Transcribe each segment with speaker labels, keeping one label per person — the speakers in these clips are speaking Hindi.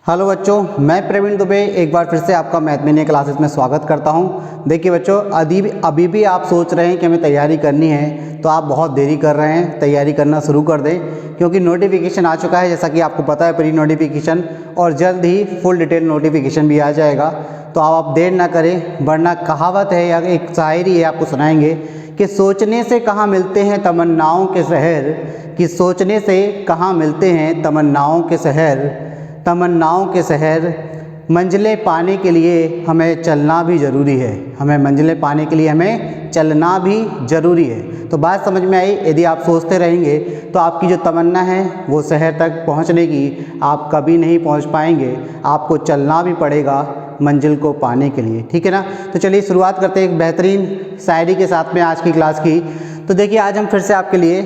Speaker 1: हेलो बच्चों, मैं प्रवीण दुबे एक बार फिर से आपका मैथ मीनिया क्लासेस में स्वागत करता हूं। देखिए बच्चों, अभी भी आप सोच रहे हैं कि हमें तैयारी करनी है तो आप बहुत देरी कर रहे हैं। तैयारी करना शुरू कर दें क्योंकि नोटिफिकेशन आ चुका है, जैसा कि आपको पता है, प्री नोटिफिकेशन, और जल्द ही फुल डिटेल नोटिफिकेशन भी आ जाएगा। तो आप देर ना करें, वरना कहावत है या एक शायरी है, आपको सुनाएंगे कि सोचने से कहाँ मिलते हैं तमन्नाओं के शहर, कि सोचने से कहाँ मिलते हैं तमन्नाओं के शहर, तमन्नाओं के शहर, मंजिलें पाने के लिए हमें चलना भी ज़रूरी है, हमें मंजिलें पाने के लिए हमें चलना भी ज़रूरी है। तो बात समझ में आई? यदि आप सोचते रहेंगे तो आपकी जो तमन्ना है वो शहर तक पहुंचने की, आप कभी नहीं पहुंच पाएंगे। आपको चलना भी पड़ेगा मंजिल को पाने के लिए, ठीक है ना। तो चलिए शुरुआत करते हैं एक बेहतरीन शायरी के साथ में आज की क्लास की। तो देखिए, आज हम फिर से आपके लिए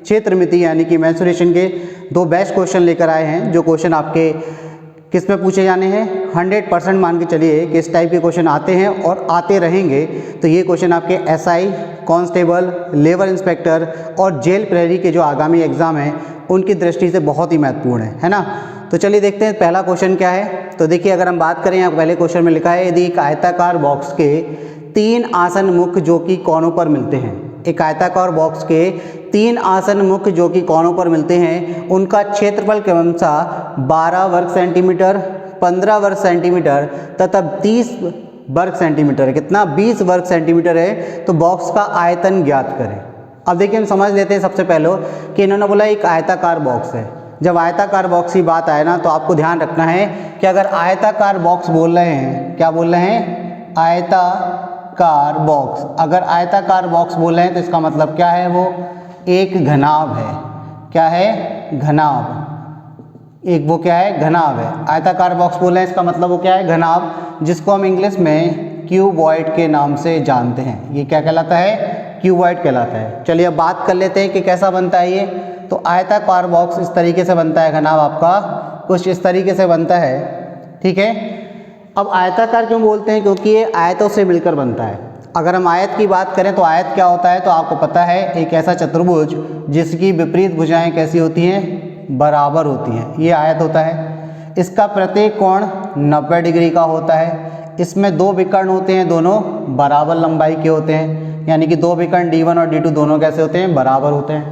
Speaker 1: क्षेत्रमिति यानी कि मेंसुरेशन के दो बेस्ट क्वेश्चन लेकर आए हैं, जो क्वेश्चन आपके किस में पूछे जाने हैं, 100% मान के चलिए कि इस टाइप के क्वेश्चन आते हैं और आते रहेंगे। तो ये क्वेश्चन आपके एसआई, कांस्टेबल, लेबर इंस्पेक्टर और जेल प्रहरी के जो आगामी एग्जाम हैं उनकी दृष्टि से बहुत ही महत्वपूर्ण है ना। तो चलिए देखते हैं पहला क्वेश्चन क्या है। तो देखिए, अगर हम बात करें, यहाँ पहले क्वेश्चन में लिखा है, यदि एक आयताकार बॉक्स के 3 आसन मुख जो कि कोनों पर मिलते हैं, एक आयताकार बॉक्स के 3 आसन मुख जो कि कोनों पर मिलते हैं, उनका क्षेत्रफल क्रमशः 12 वर्ग सेंटीमीटर, 15 वर्ग सेंटीमीटर तथा 30 वर्ग सेंटीमीटर है। कितना? 20 वर्ग सेंटीमीटर है। तो बॉक्स का आयतन ज्ञात करें। अब देखिए, हम समझ लेते हैं सबसे पहले कि इन्होंने बोला एक आयताकार बॉक्स है। जब आयताकार बॉक्स की बात आए ना, तो आपको ध्यान रखना है कि अगर आयताकार बॉक्स बोल रहे हैं, क्या बोल रहे हैं? आयताकार बॉक्स। अगर आयताकार बॉक्स बोल रहे हैं तो इसका मतलब क्या है? वो एक घनाभ है। क्या है? घनाभ। एक वो क्या है? घनाभ है। आयताकार बॉक्स बोल रहे हैं, इसका मतलब वो क्या है? घनाभ, जिसको हम इंग्लिश में क्यूबॉइड के नाम से जानते हैं। ये क्या कहलाता है? क्यूबॉइड कहलाता है। चलिए अब बात कर लेते हैं कि कैसा बनता है ये। तो आयताकार बॉक्स इस तरीके से बनता है, घनाभ आपका कुछ इस तरीके से बनता है, ठीक है। अब आयताकार क्यों बोलते हैं? क्योंकि ये आयतों से मिलकर बनता है। अगर हम आयत की बात करें तो आयत क्या होता है? तो आपको पता है, एक ऐसा चतुर्भुज जिसकी विपरीत भुजाएं कैसी होती हैं? बराबर होती हैं, ये आयत होता है। इसका प्रत्येक कोण 90 डिग्री का होता है। इसमें 2 विकर्ण होते हैं, दोनों बराबर लंबाई के होते हैं, यानी कि 2 विकर्ण D1 और D2 दोनों कैसे होते हैं? बराबर होते हैं,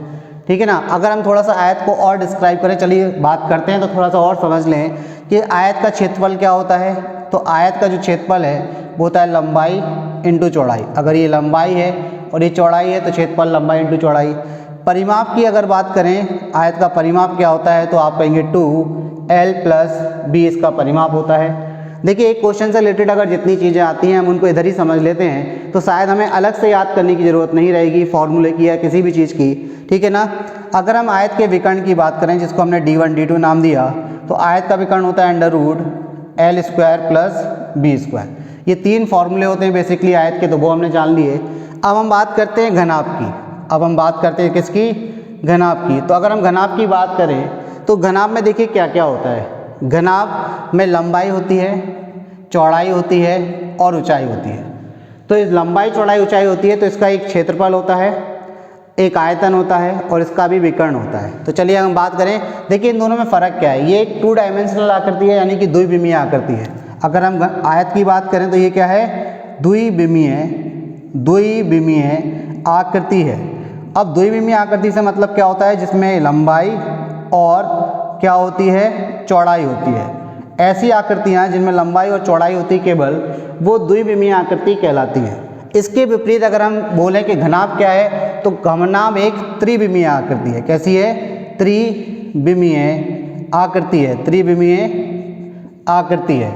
Speaker 1: ठीक है ना। अगर हम थोड़ा सा आयत को और डिस्क्राइब करें, चलिए बात करते हैं, तो थोड़ा सा और समझ लें कि आयत का क्षेत्रफल क्या होता है। तो आयत का जो क्षेत्रफल है वो होता है लंबाई इंटू चौड़ाई। अगर ये लंबाई है और ये चौड़ाई है तो क्षेत्रफल लंबाई इंटू चौड़ाई। परिमाप की अगर बात करें, आयत का परिमाप क्या होता है? तो आप कहेंगे 2L+B इसका परिमाप होता है। देखिए, एक क्वेश्चन से रिलेटेड अगर जितनी चीज़ें आती हैं हम उनको इधर ही समझ लेते हैं, तो शायद हमें अलग से याद करने की ज़रूरत नहीं रहेगी फॉर्मूले की या किसी भी चीज़ की, ठीक है ना। अगर हम आयत के विकर्ण की बात करें, जिसको हमने D1 D2 नाम दिया, तो आयत का विकर्ण होता है √L² + B²। ये 3 फॉर्मूले होते हैं बेसिकली आयत के, तो वो हमने जान लिए। अब हम बात करते हैं घनाभ की। अब हम बात करते हैं किसकी? घनाभ की। तो अगर हम घनाभ की बात करें तो घनाभ में देखिए क्या क्या होता है। घनाभ में लंबाई होती है, चौड़ाई होती है और ऊंचाई होती है। तो इस लंबाई, चौड़ाई, ऊंचाई होती है तो इसका एक क्षेत्रफल होता है, एक आयतन होता है और इसका भी विकर्ण होता है। तो चलिए हम बात करें, देखिए इन दोनों में फ़र्क क्या है। ये एक 2 डायमेंशनल आकृति है, यानी कि द्विविमीय आकृति है। अगर हम आयत की बात करें तो ये क्या है? द्विविमीय आकृति है। अब द्विविमीय आकृति से मतलब क्या होता है? जिसमें लंबाई और क्या होती है? चौड़ाई होती है। ऐसी आकृतियाँ जिनमें लंबाई और चौड़ाई होती केवल, वो द्विविमीय आकृति कहलाती है। इसके विपरीत अगर हम बोलें कि घनाभ क्या है, तो घनाभ एक त्रिविमीय आकृति है। कैसी है? त्रिविमीय आकृति है, त्रिविमीय आकृति है।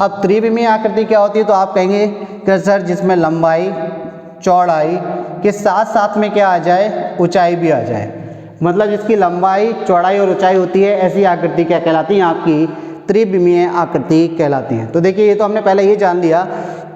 Speaker 1: अब त्रिविमीय आकृति क्या होती है? तो आप कहेंगे कि सर जिसमें लंबाई, चौड़ाई के साथ साथ में क्या आ जाए? ऊंचाई भी आ जाए। मतलब जिसकी लंबाई, चौड़ाई और ऊंचाई होती है, ऐसी आकृति क्या कहलाती है? आपकी त्रिविमीय आकृति कहलाती है। तो देखिए, ये तो हमने पहले ये जान लिया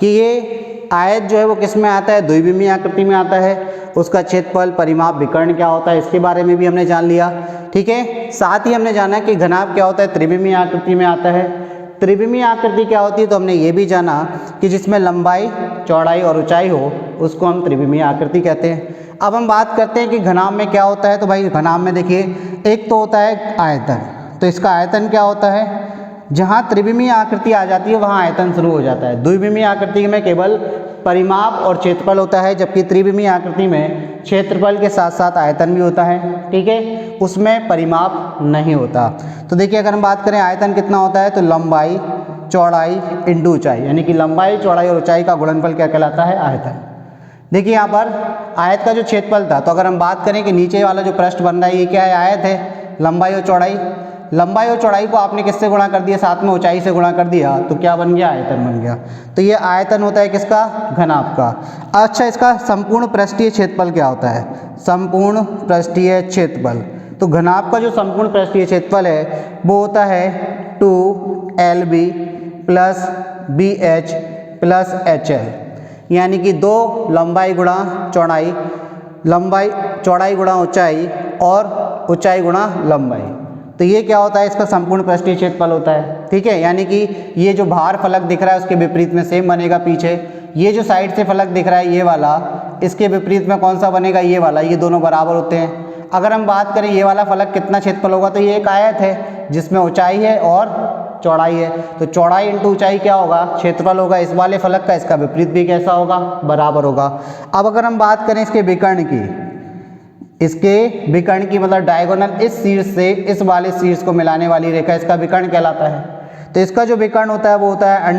Speaker 1: कि ये आयत जो है वो किस में आता है? द्विविमीय आकृति में आता है। उसका क्षेत्रफल, परिमाप, विकर्ण क्या होता है, इसके बारे में भी हमने जान लिया, ठीक है। साथ ही हमने जाना कि घनाभ क्या होता है? त्रिविमीय आकृति में आता है। त्रिविमीय आकृति क्या होती है? तो हमने ये भी जाना कि जिसमें लंबाई, चौड़ाई और ऊंचाई हो, उसको हम त्रिविमीय आकृति कहते हैं। अब हम बात करते हैं कि घनाभ में क्या होता है। तो भाई घनाभ में देखिए, एक तो होता है आयतन। तो इसका आयतन क्या होता है? जहाँ त्रिविमीय आकृति आ जाती है वहाँ आयतन शुरू हो जाता है। द्विविमीय आकृति में केवल परिमाप और क्षेत्रफल होता है, जबकि त्रिविमीय आकृति में क्षेत्रफल के साथ साथ आयतन भी होता है। ठीक है, उसमें परिमाप नहीं होता। तो देखिए अगर हम बात करें आयतन कितना होता है, तो लंबाई चौड़ाई इंटू ऊंचाई, यानी कि लंबाई चौड़ाई और ऊंचाई का गुणनफल क्या कहलाता है, आयतन। देखिए यहाँ पर आयत का जो क्षेत्रफल था, तो अगर हम बात करें कि नीचे वाला जो पृष्ठ बन रहा है ये क्या है, आयत है। लंबाई और चौड़ाई, लंबाई और चौड़ाई को आपने किससे गुणा कर दिया, साथ में ऊंचाई से गुणा कर दिया, तो क्या बन गया, आयतन बन गया। तो ये आयतन होता है किसका, घनाभ का। अच्छा, इसका संपूर्ण पृष्ठीय क्षेत्रफल क्या होता है, संपूर्ण पृष्ठीय क्षेत्रफल। तो घनाभ का जो संपूर्ण पृष्ठीय क्षेत्रफल है वो होता है 2LB plus BH plus HL, यानी कि 2 लंबाई गुणा चौड़ाई, लंबाई चौड़ाई गुणा ऊंचाई और ऊंचाई गुणा लंबाई। तो ये क्या होता है, इसका संपूर्ण पृष्ठीय क्षेत्रफल होता है। ठीक है, यानी कि ये जो बाहर फलक दिख रहा है उसके विपरीत में सेम बनेगा पीछे। ये जो साइड से फलक दिख रहा है ये वाला, इसके विपरीत में कौन सा बनेगा, ये वाला। ये दोनों बराबर होते हैं। अगर हम बात करें ये वाला फलक कितना क्षेत्रफल होगा, तो ये एक आयत है जिसमें ऊंचाई है और चौड़ाई है। तो चौड़ाई इंटू ऊंचाई क्या होगा, क्षेत्रफल होगा इस वाले फलक का। इसका विपरीत भी कैसा होगा, बराबर होगा। अब अगर हम बात करें इसके विकर्ण की, इसके विकर्ण की मतलब डायगोनल, इस शीर्ष से इस वाले शीर्ष को मिलाने वाली रेखा, इसका विकर्ण कहलाता है। तो इसका जो विकर्ण होता है वो होता है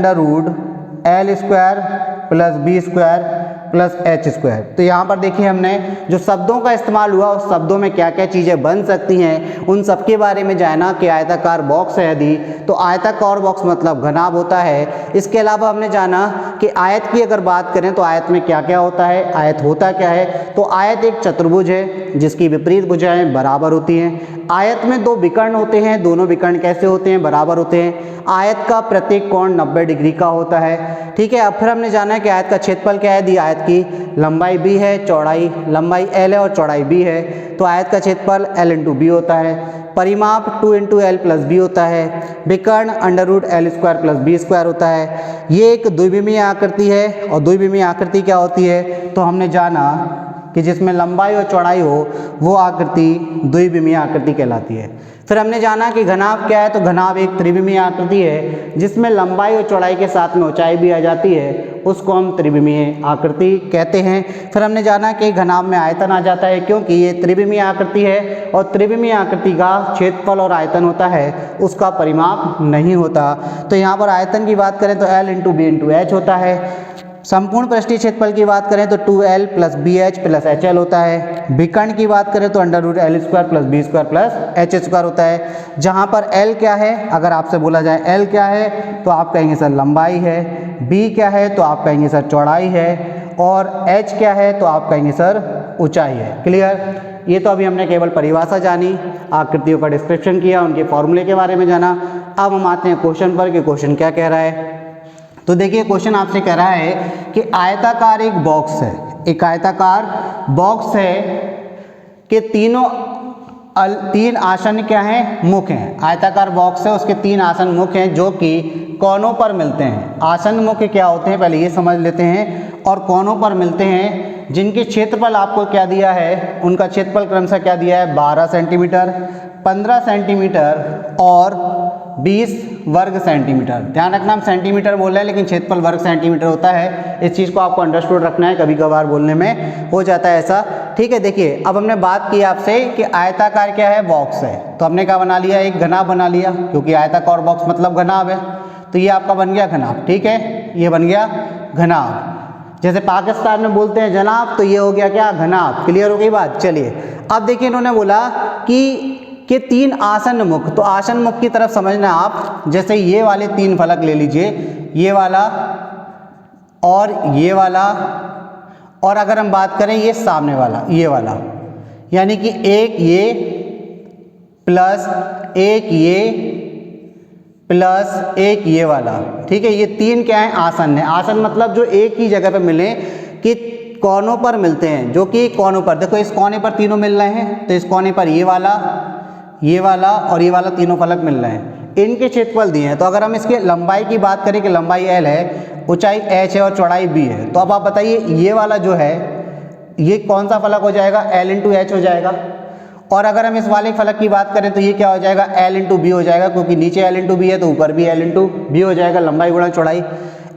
Speaker 1: √L² plus B² plus H²। तो यहाँ पर देखिए हमने जो शब्दों का इस्तेमाल हुआ उस शब्दों में क्या क्या चीज़ें बन सकती हैं उन सब के बारे में जाना। कि आयताकार बॉक्स है यदि, तो आयताकार बॉक्स मतलब घनाभ होता है। इसके अलावा हमने जाना कि आयत की अगर बात करें तो आयत में क्या क्या होता है, आयत होता क्या है। तो आयत एक चतुर्भुज है जिसकी विपरीत भुजाएं बराबर होती हैं। आयत में 2 विकर्ण होते हैं, दोनों विकर्ण कैसे होते हैं, बराबर होते हैं। आयत का प्रत्येक कोण 90 डिग्री का होता है। ठीक है, अब फिर हमने जाना है कि आयत का क्षेत्रफल क्या है। दी आयत की लंबाई B है, चौड़ाई लंबाई L है और चौड़ाई B है, तो आयत का क्षेत्रफल L इंटू B होता है। परिमाप 2 इंटू L प्लस B होता है। विकर्ण √L² प्लस B² होता है। ये एक द्विविमीय आकृति है, और द्विविमीय आकृति क्या होती है, तो हमने जाना कि जिसमें लंबाई और चौड़ाई हो वो आकृति द्विविमीय आकृति कहलाती है। फिर हमने जाना कि घनाभ क्या है, तो घनाभ एक त्रिविमीय आकृति है जिसमें लंबाई और चौड़ाई के साथ में ऊंचाई भी आ जाती है, उसको हम त्रिविमीय आकृति कहते हैं। फिर हमने जाना कि घनाभ में आयतन आ जाता है, क्योंकि ये त्रिविमीय आकृति है और त्रिविमीय आकृति का क्षेत्रफल और आयतन होता है, उसका परिमाप नहीं होता। तो यहाँ पर आयतन की बात करें तो L into B into H होता है। संपूर्ण पृष्ठीय क्षेत्रफल की बात करें तो 2L plus BH plus HL होता है। विकर्ण की बात करें तो √L² plus B² plus H² होता है। जहाँ पर L क्या है, अगर आपसे बोला जाए L क्या है तो आप कहेंगे सर लंबाई है, B क्या है तो आप कहेंगे सर चौड़ाई है, और H क्या है तो आप कहेंगे सर ऊंचाई है। क्लियर। ये तो अभी हमने केवल परिभाषा जानी, आकृतियों का डिस्क्रिप्शन किया, उनके फॉर्मूले के बारे में जाना। अब हम आते हैं क्वेश्चन पर कि क्वेश्चन क्या कह रहा है। तो देखिए क्वेश्चन आपसे कह रहा है कि आयताकार एक बॉक्स है, एक आयताकार बॉक्स है कि तीन आसन क्या हैं, मुख हैं। आयताकार बॉक्स है, उसके 3 आसन मुख हैं जो कि कोनों पर मिलते हैं। आसन मुख क्या होते हैं पहले ये समझ लेते हैं, और कोनों पर मिलते हैं जिनके क्षेत्रफल आपको क्या दिया है, उनका क्षेत्रफल क्रमशः क्या दिया है, 12 सेंटीमीटर, 15 सेंटीमीटर और 20 वर्ग सेंटीमीटर। ध्यान रखना हम सेंटीमीटर बोल रहे हैं लेकिन क्षेत्रफल वर्ग सेंटीमीटर होता है। इस चीज़ को आपको अंडरस्टूड रखना है, कभी कभार बोलने में हो जाता है ऐसा। ठीक है, देखिए अब हमने बात की आपसे कि आयताकार क्या है, बॉक्स है, तो हमने क्या बना लिया, एक घनाभ बना लिया, क्योंकि आयताकार बॉक्स मतलब घनाभ है। तो ये आपका बन गया घनाभ। ठीक है, ये बन गया घनाभ। जैसे पाकिस्तान में बोलते हैं जनाब, तो ये हो गया क्या, घनाभ। क्लियर हो गई बात। चलिए अब देखिए इन्होंने बोला कि 3 आसन मुख, तो आसन मुख की तरफ समझना आप। जैसे ये वाले 3 फलक ले लीजिए, ये वाला और ये वाला, और अगर हम बात करें ये सामने वाला, ये वाला, यानी कि एक ये प्लस एक ये प्लस एक ये वाला। ठीक है, ये 3 क्या है, आसन है। आसन मतलब जो एक ही जगह पे मिले, कि कोनों पर मिलते हैं, जो कि कोनों पर, देखो इस कोने पर तीनों मिल रहे हैं, तो इस कोने पर ये वाला और ये वाला तीनों फलक मिल रहे हैं, इनके क्षेत्रफल दिए हैं। तो अगर हम इसके लंबाई की बात करें कि लंबाई L है, ऊंचाई H है और चौड़ाई B है, तो अब आप बताइए ये वाला जो है ये कौन सा फलक हो जाएगा, L इंटू H हो जाएगा। और अगर हम इस वाले फलक की बात करें तो ये क्या हो जाएगा, L इंटू बी हो जाएगा, क्योंकि नीचे L इंटू बी है तो ऊपर भी L इंटू बी हो जाएगा, लंबाई गुणा चौड़ाई।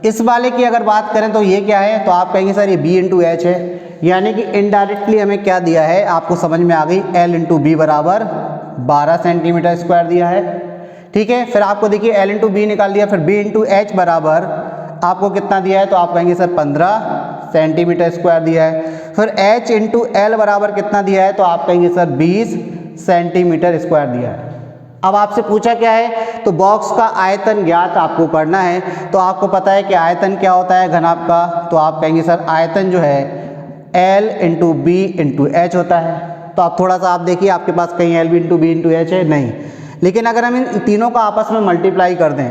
Speaker 1: इस वाले की अगर बात करें तो ये क्या है, तो आप कहेंगे सर ये B इंटू एच है, यानी कि इनडायरेक्टली हमें क्या दिया है, आपको समझ में आ गई, L इंटू बी बराबर 12 सेंटीमीटर स्क्वायर दिया है। ठीक है, फिर आपको देखिए L इंटू बी निकाल दिया, फिर B इंटू एच बराबर आपको कितना दिया है, तो आप कहेंगे सर 15 सेंटीमीटर स्क्वायर दिया है। फिर H इंटू एल बराबर कितना दिया है, तो आप कहेंगे सर 20 सेंटीमीटर स्क्वायर दिया है। अब आपसे पूछा क्या है, तो बॉक्स का आयतन ज्ञात आपको करना है। तो आपको पता है कि आयतन क्या होता है घनाभ का, तो आप कहेंगे सर आयतन जो है L into B into H होता है। तो आप थोड़ा सा आप देखिए, आपके पास कहीं L into B into H है नहीं, लेकिन अगर हम इन तीनों का आपस में मल्टीप्लाई कर दें,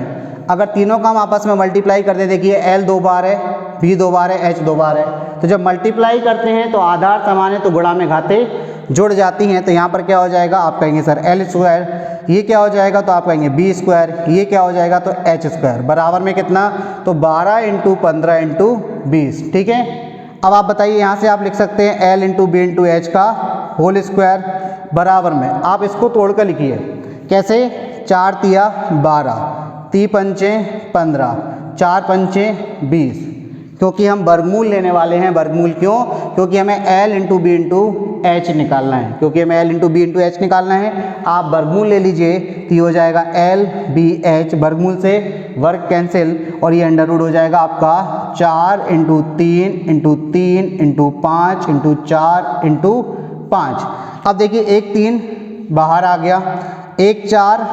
Speaker 1: अगर तीनों का हम आपस में मल्टीप्लाई कर दें, देखिए L 2 बार है, B 2 बार है, H 2 बार है, तो जब मल्टीप्लाई करते हैं तो आधार समान है तो गुणा में घाते जुड़ जाती हैं। तो यहाँ पर क्या हो जाएगा, आप कहेंगे सर L स्क्वायर, ये क्या हो जाएगा, तो आप कहेंगे B स्क्वायर, ये क्या हो जाएगा, तो H स्क्वायर बराबर में कितना, तो 12 इंटू 15 इंटू 20। ठीक है, अब आप बताइए, यहाँ से आप लिख सकते हैं L into B into H का होल स्क्वायर बराबर में, आप इसको तोड़ कर लिखिए कैसे, 4 तिया 12, 3 पंचे 15, 4 पंचे 20, क्योंकि हम वर्गमूल लेने वाले हैं। वर्गमूल क्यों, क्योंकि हमें L into B into H निकालना है, क्योंकि हमें L into B into H निकालना है। आप वर्गमूल ले लीजिए तो ये हो जाएगा L बी एच, वर्गमूल से वर्ग कैंसिल, और ये अंडर रूट हो जाएगा आपका 4 into 3 into 3 into 5 into 4 into 5। अब देखिए 1 3 बाहर आ गया, 1 4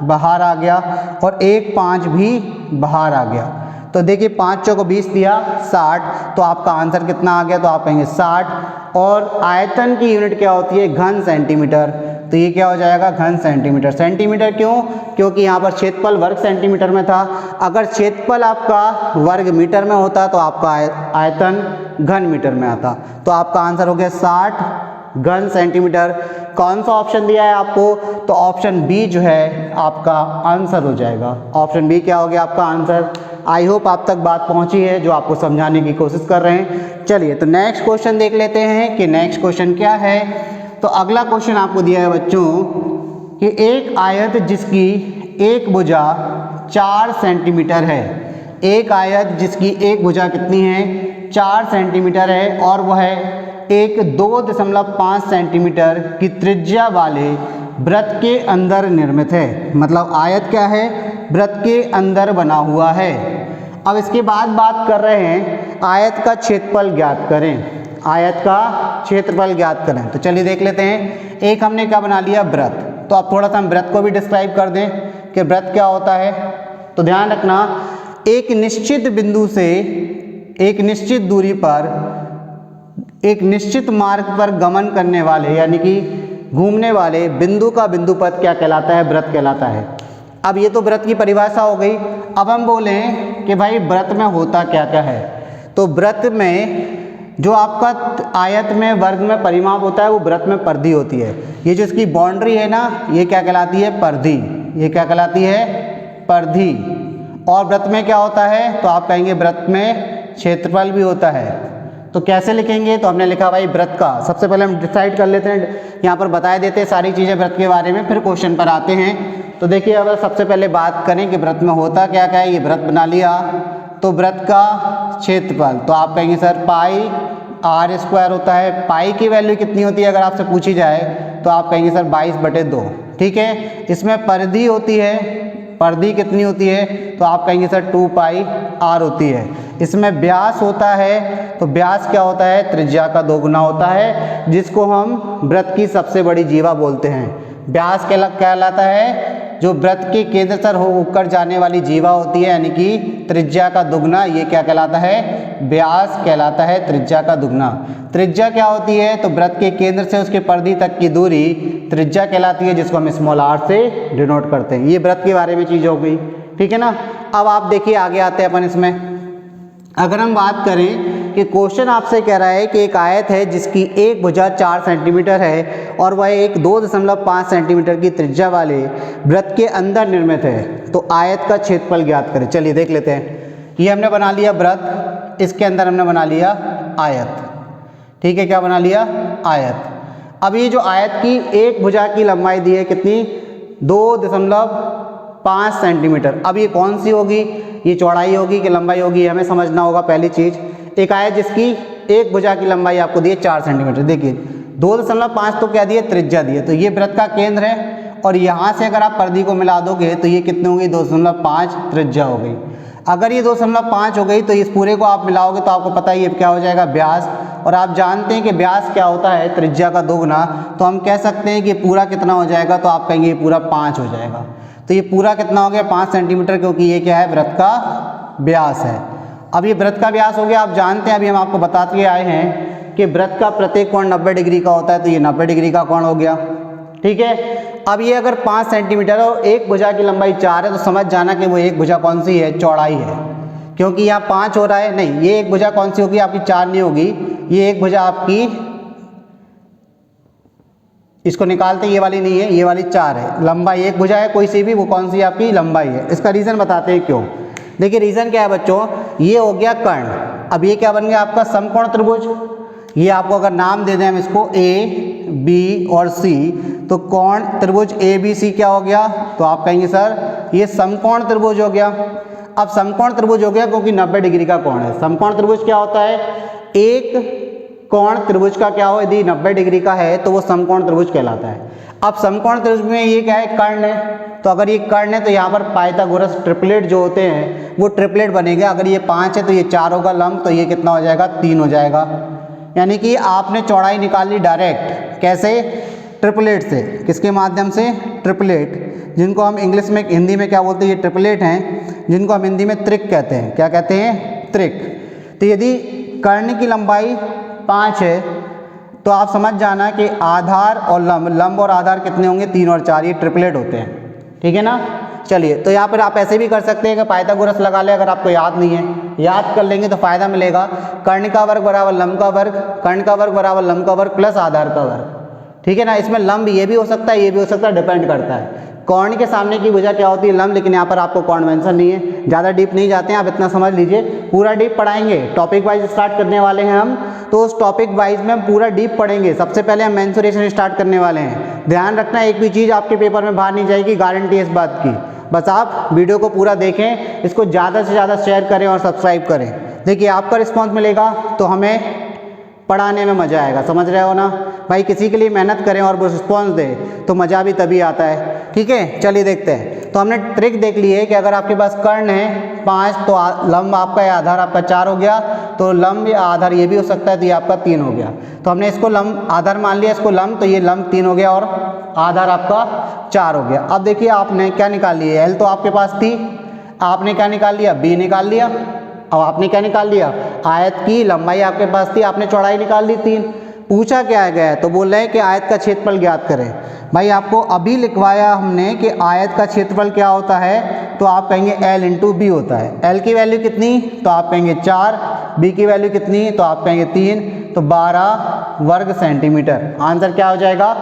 Speaker 1: बाहर आ गया, और 1 5 भी बाहर आ गया। तो देखिए 5 चौको 20 दिया 60, तो आपका आंसर कितना आ गया, तो आप कहेंगे 60। और आयतन की यूनिट क्या होती है, घन सेंटीमीटर, तो ये क्या हो जाएगा, घन सेंटीमीटर। सेंटीमीटर क्यों, क्योंकि यहाँ पर क्षेत्रफल वर्ग सेंटीमीटर में था, अगर क्षेत्रफल आपका वर्ग मीटर में होता तो आपका आयतन घन मीटर में आता। तो आपका आंसर हो गया 60 घन सेंटीमीटर। कौन सा ऑप्शन दिया है आपको, तो ऑप्शन बी जो है आपका आंसर हो जाएगा। ऑप्शन बी क्या हो गया आपका आंसर। आई होप आप तक बात पहुंची है, जो आपको समझाने की कोशिश कर रहे हैं। चलिए तो नेक्स्ट क्वेश्चन देख लेते हैं कि नेक्स्ट क्वेश्चन क्या है। तो अगला क्वेश्चन आपको दिया है बच्चों कि एक आयत जिसकी एक भुजा 4 सेंटीमीटर है, एक आयत जिसकी एक भुजा कितनी है, 4 सेंटीमीटर है, और वह एक 2.5 सेंटीमीटर की त्रिज्या वाले वृत्त के अंदर निर्मित है। मतलब आयत क्या है, वृत्त के अंदर बना हुआ है। अब इसके बाद बात कर रहे हैं आयत का क्षेत्रफल ज्ञात करें, आयत का क्षेत्रफल ज्ञात करें। तो चलिए देख लेते हैं। एक हमने क्या बना लिया, वृत्त। तो अब थोड़ा सा हम वृत्त को भी डिस्क्राइब कर दें कि वृत्त क्या होता है। तो ध्यान रखना, एक निश्चित बिंदु से एक निश्चित दूरी पर एक निश्चित मार्ग पर गमन करने वाले, यानी कि घूमने वाले बिंदु का बिंदु पथ क्या कहलाता है, वृत्त कहलाता है। अब ये तो वृत्त की परिभाषा हो गई। अब हम बोलें कि भाई वृत्त में होता क्या क्या है। तो वृत्त में जो आपका आयत में वर्ग में परिमाप होता है वो वृत्त में परिधि होती है। ये जो इसकी बाउंड्री है ना, ये क्या कहलाती है, परिधि। ये क्या कहलाती है, परिधि। और वृत्त में क्या होता है, तो आप कहेंगे वृत्त में क्षेत्रफल भी होता है। तो कैसे लिखेंगे, तो हमने लिखा भाई वृत्त का। सबसे पहले हम डिसाइड कर लेते हैं, यहाँ पर बता देते हैं सारी चीज़ें वृत्त के बारे में, फिर क्वेश्चन पर आते हैं। तो देखिए अगर सबसे पहले बात करें कि वृत्त में होता क्या क्या है, ये वृत्त बना लिया। तो वृत्त का क्षेत्रफल, तो आप कहेंगे सर पाई आर स्क्वायर होता है। पाई की वैल्यू कितनी होती है अगर आपसे पूछी जाए, तो आप कहेंगे सर 22/2। ठीक है, इसमें परिधि होती है, परिधि कितनी होती है, तो आप कहेंगे सर 2 पाई आर होती है। इसमें व्यास होता है, तो व्यास क्या होता है, त्रिज्या का 2 गुना होता है, जिसको हम वृत्त की सबसे बड़ी जीवा बोलते हैं। व्यास कहलाता है जो वृत्त के केंद्र से होकर जाने वाली जीवा होती है, यानी कि त्रिज्या का दुगना, ये क्या कहलाता है, व्यास कहलाता है, त्रिज्या का दुगना। त्रिज्या क्या होती है, तो वृत्त के केंद्र से उसके परिधि तक की दूरी त्रिज्या कहलाती है, जिसको हम स्मॉल आर से डिनोट करते हैं। ये वृत्त के बारे में चीज़ हो गई, ठीक है ना। अब आप देखिए आगे आते हैं अपन इसमें। अगर हम बात करें कि क्वेश्चन आपसे कह रहा है कि एक आयत है जिसकी एक भुजा 4 सेंटीमीटर है और वह एक 2.5 सेंटीमीटर की त्रिज्या वाले वृत्त के अंदर निर्मित है, तो आयत का क्षेत्रफल ज्ञात करें। चलिए देख लेते हैं। ये हमने बना लिया वृत्त, इसके अंदर हमने बना लिया आयत। ठीक है, क्या बना लिया, आयत। अब ये जो आयत की एक भुजा की लंबाई दी है कितनी, 2.5 सेंटीमीटर। अब ये कौन सी होगी, ये चौड़ाई होगी कि लंबाई होगी, हमें समझना होगा पहली चीज़। एक आयत जिसकी एक भुजा की लंबाई आपको दी है 4 सेंटीमीटर, देखिए 2.5 तो क्या दिए, त्रिज्या दी है, तो ये वृत्त का केंद्र है। और यहाँ से अगर आप परिधि को मिला दोगे तो ये कितनी होगी, 2.5 त्रिज्या हो गई। अगर ये 2.5 हो गई तो इस पूरे को आप मिलाओगे तो आपको पता है ये क्या हो जाएगा, व्यास। और आप जानते हैं कि व्यास क्या होता है, त्रिज्या का दोगुना। तो हम कह सकते हैं कि पूरा कितना हो जाएगा, तो आप कहेंगे ये पूरा 5 हो जाएगा। तो ये पूरा कितना हो गया, 5 सेंटीमीटर, क्योंकि ये क्या है, वृत्त का व्यास है। अब ये वृत्त का व्यास हो गया। आप जानते हैं, अभी हम आपको बताते आए हैं कि वृत्त का प्रत्येक कोण 90 डिग्री का होता है, तो ये 90 डिग्री का कोण हो गया, ठीक है। अब ये अगर 5 सेंटीमीटर और एक भुजा की लंबाई 4 है, तो समझ जाना कि वो एक भुजा कौन सी है, चौड़ाई है, क्योंकि यहाँ 5 हो रहा है। नहीं, ये एक भुजा कौन सी होगी, आपकी 4 नहीं होगी, ये एक भुजा आपकी, इसको निकालते, ये वाली नहीं है, ये वाली 4 है। लंबाई एक भुजा है कोई सी भी, वो कौन सी आपकी लंबाई है। इसका रीज़न बताते हैं क्यों। देखिए रीज़न क्या है बच्चों, ये हो गया कर्ण। अब ये क्या बन गया आपका, समकोण त्रिभुज। ये आपको अगर नाम दे दें हम इसको A, B और C, तो कोण त्रिभुज ABC क्या हो गया, तो आप कहेंगे सर ये समकोण त्रिभुज हो गया। अब समकोण त्रिभुज हो गया क्योंकि 90 डिग्री का कोण है। समकोण त्रिभुज क्या होता है, एक कोण त्रिभुज का क्या हो, यदि 90 डिग्री का है तो वो समकोण त्रिभुज कहलाता है। अब समकोण त्रिभुज में ये क्या है, कर्ण है, तो अगर ये कर्ण है तो यहाँ पर पाइथागोरस ट्रिपलेट जो होते हैं वो ट्रिपलेट बनेगा। अगर ये 5 है तो ये 4 होगा लंब, तो ये कितना हो जाएगा, 3 हो जाएगा। यानी कि आपने चौड़ाई निकाल ली डायरेक्ट, कैसे, ट्रिपलेट से। किसके माध्यम से, ट्रिपलेट, जिनको हम इंग्लिश में, हिंदी में क्या बोलते हैं, ये ट्रिपलेट हैं, जिनको हम हिंदी में त्रिक कहते हैं। क्या कहते हैं, त्रिक। तो यदि कर्ण की लंबाई 5 है तो आप समझ जाना कि आधार और लंब और आधार कितने होंगे, 3 और 4, ये ट्रिपलेट होते हैं, ठीक है ना। चलिए, तो यहाँ पर आप ऐसे भी कर सकते हैं कि पाइथागोरस लगा ले, अगर आपको याद नहीं है, याद कर लेंगे तो फायदा मिलेगा। कर्ण का वर्ग बराबर लंब का वर्ग, कर्ण का वर्ग बराबर लंब का वर्ग प्लस आधार का वर्ग, ठीक है ना। इसमें लंब ये भी हो सकता है, ये भी हो सकता है, डिपेंड करता है। कर्ण के सामने की भुजा क्या होती है, लंब, लेकिन यहाँ पर आपको कर्ण मेंशन नहीं है। ज़्यादा डीप नहीं जाते हैं, आप इतना समझ लीजिए। पूरा डीप पढ़ाएंगे, टॉपिक वाइज स्टार्ट करने वाले हैं हम, तो उस टॉपिक वाइज में हम पूरा डीप पढ़ेंगे। सबसे पहले हम मेंसुरेशन स्टार्ट करने वाले हैं। ध्यान रखना, एक भी चीज़ आपके पेपर में बाहर नहीं जाएगी, गारंटी है इस बात की। बस आप वीडियो को पूरा देखें, इसको ज़्यादा से ज़्यादा शेयर करें और सब्सक्राइब करें। देखिए आपका रिस्पॉन्स मिलेगा तो हमें पढ़ाने में मज़ा आएगा, समझ रहे हो ना भाई। किसी के लिए मेहनत करें और वो रिस्पॉन्स दे तो मज़ा भी तभी आता है, ठीक है। चलिए देखते हैं। तो हमने ट्रिक देख ली है कि अगर आपके पास कर्ण है 5 तो लंब आपका या आधार आपका 4 हो गया, तो लंब या आधार ये भी हो सकता है, तो ये आपका 3 हो गया। तो हमने इसको लंब आधार मान लिया, इसको लंब, तो ये लंब 3 हो गया और आधार आपका 4 हो गया। अब देखिए आपने क्या निकाल लिया, L तो आपके पास थी, आपने क्या निकाल लिया, B निकाल लिया। अब आपने क्या निकाल लिया, आयत की लंबाई आपके पास थी, आपने चौड़ाई निकाल ली 3। पूछा क्या गया है, तो बोल रहे हैं कि आयत का क्षेत्रफल ज्ञात करें। भाई आपको अभी लिखवाया हमने कि आयत का क्षेत्रफल क्या होता है, तो आप कहेंगे L इंटू बी होता है। L की वैल्यू कितनी, तो आप कहेंगे 4, B की वैल्यू कितनी, तो आप कहेंगे 3, तो 12 वर्ग सेंटीमीटर। आंसर क्या हो जाएगा,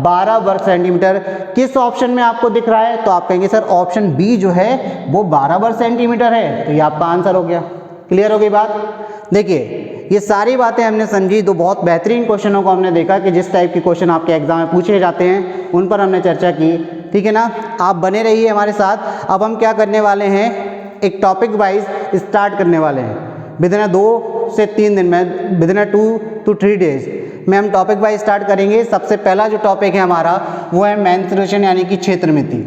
Speaker 1: 12 वर्ग सेंटीमीटर। किस ऑप्शन में आपको दिख रहा है, तो आप कहेंगे सर ऑप्शन बी जो है वो 12 वर्ग सेंटीमीटर है, तो ये आपका आंसर हो गया। क्लियर हो गई बात। देखिए ये सारी बातें हमने समझी, तो बहुत बेहतरीन क्वेश्चनों को हमने देखा कि जिस टाइप के क्वेश्चन आपके एग्जाम में पूछे जाते हैं उन पर हमने चर्चा की, ठीक है ना। आप बने रहिए हमारे साथ। अब हम क्या करने वाले हैं, एक टॉपिक वाइज स्टार्ट करने वाले हैं। विदिन 2 से 3 दिन में, विदिन 2 to 3 डेज में हम टॉपिक वाइज स्टार्ट करेंगे। सबसे पहला जो टॉपिक है हमारा वो है मेंसुरेशन, यानी कि क्षेत्रमिति।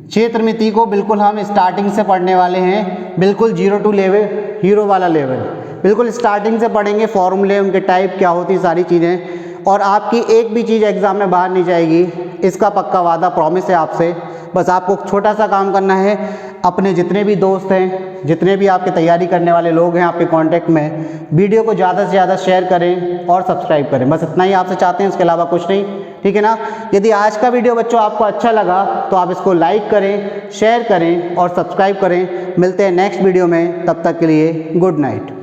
Speaker 1: क्षेत्रमिति को बिल्कुल हम स्टार्टिंग से पढ़ने वाले हैं, बिल्कुल 0 to लेवल, हीरो वाला लेवल, बिल्कुल स्टार्टिंग से पढ़ेंगे। फॉर्मूले, उनके टाइप क्या होती, सारी चीज़ें, और आपकी एक भी चीज़ एग्जाम में बाहर नहीं जाएगी, इसका पक्का वादा, प्रॉमिस है आपसे। बस आपको छोटा सा काम करना है, अपने जितने भी दोस्त हैं, जितने भी आपके तैयारी करने वाले लोग हैं आपके कांटेक्ट में, वीडियो को ज़्यादा से ज़्यादा शेयर करें और सब्सक्राइब करें। बस इतना ही आपसे चाहते हैं, उसके अलावा कुछ नहीं, ठीक है ना। यदि आज का वीडियो बच्चों आपको अच्छा लगा तो आप इसको लाइक करें, शेयर करें और सब्सक्राइब करें। मिलते हैं नेक्स्ट वीडियो में, तब तक के लिए गुड नाइट।